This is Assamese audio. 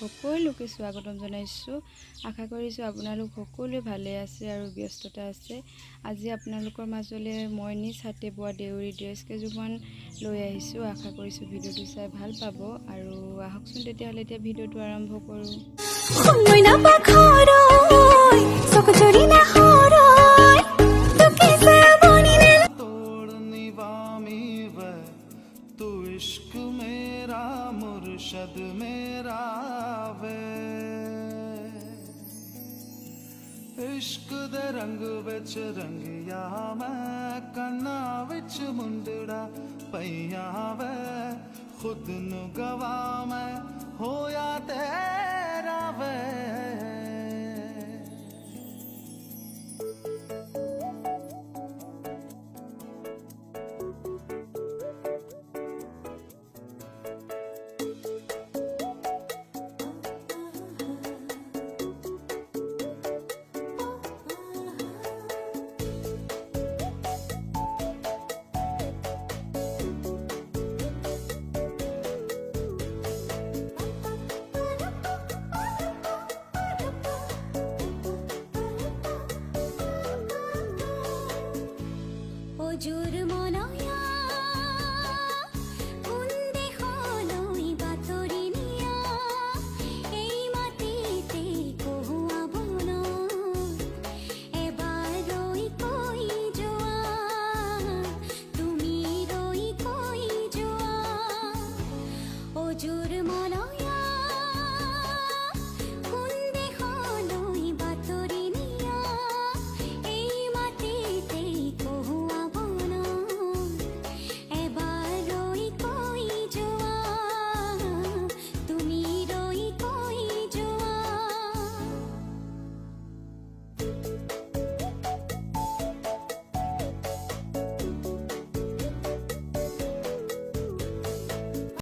সকলোকে স্বাগতম জনাইছোঁ। আশা কৰিছোঁ আপোনালোক সকলোৱে ভালে আছে আৰু ব্যস্ততা আছে। আজি আপোনালোকৰ মাজলৈ মই নিজ হাতে বোৱা দেউৰী ড্ৰেছ কেইযোৰমান লৈ আহিছোঁ। আশা কৰিছোঁ ভিডিঅ'টো চাই ভাল পাব আৰু আহকচোন তেতিয়াহ'লে এতিয়া ভিডিঅ'টো আৰম্ভ কৰোঁ। इश्क मेरा मुर्शद मेरा वे इश्क दे रंग विच रंगिया मैं कन्ना विच मुंडड़ा पईया वे खुद नु गवा मैं होया तेरा वे